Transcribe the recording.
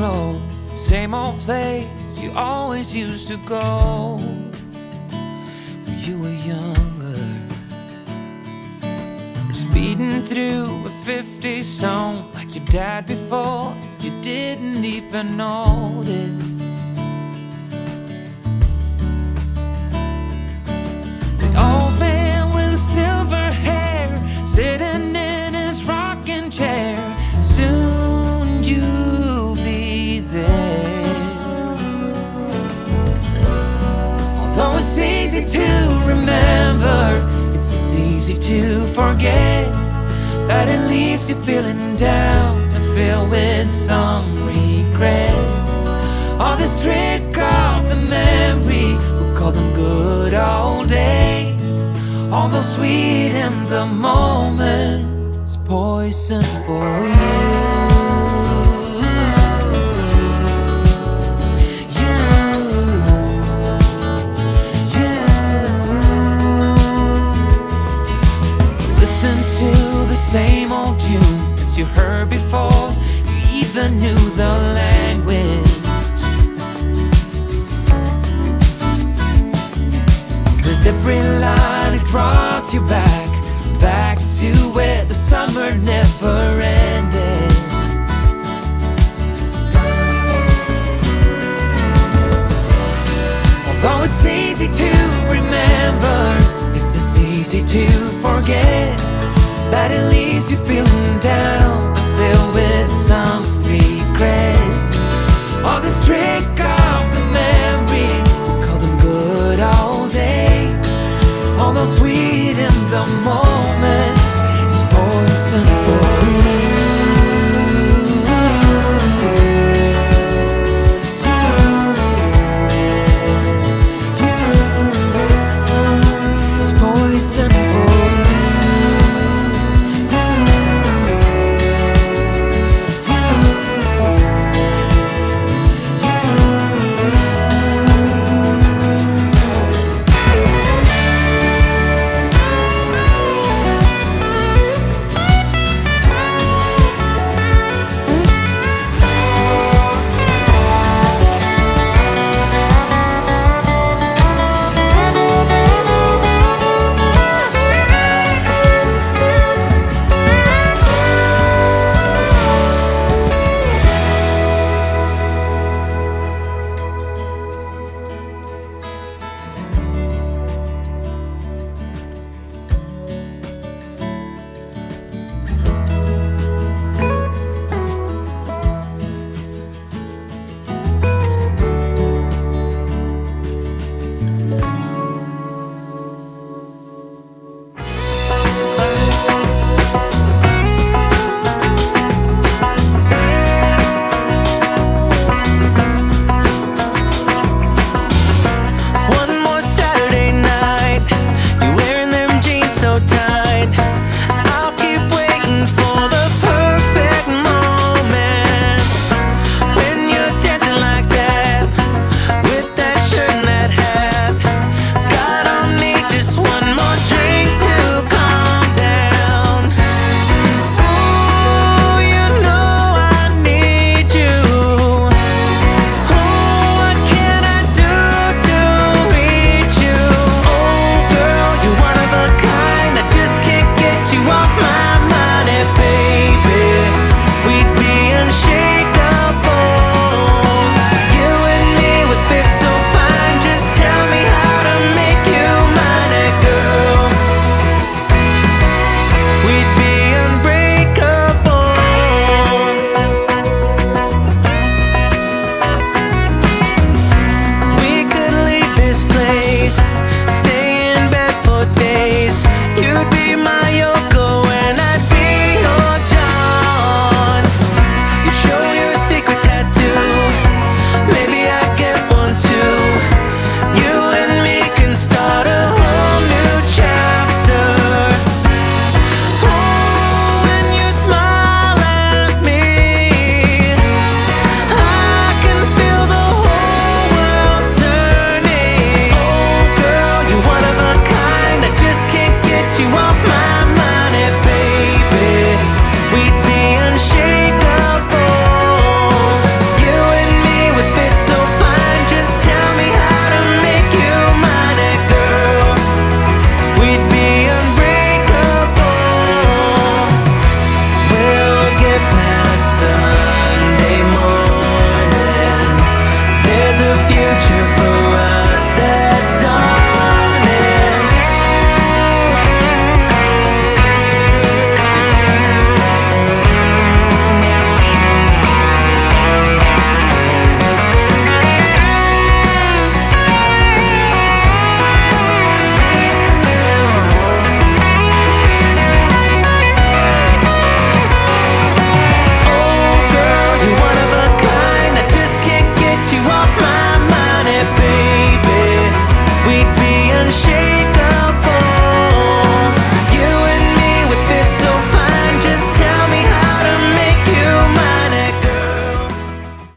road, same old place you always used to go when you were younger. Or speeding through a 50 song like your dad before you didn't even notice. The old man with the silver hair sitting in his rocking chair, soon you'll be there. Although it's easy to remember, it's as easy to forget that it leaves you feeling down and filled with some regrets. All this trick of the memory, we'll call them good old days. Although sweet in the moment, it's poison for you. Same old tune as you heard before you even knew the language. With every line it brought you back to where the summer never ended. Although it's easy to remember, it's as easy to forget that it leaves you feeling down and filled with some regrets. All this trick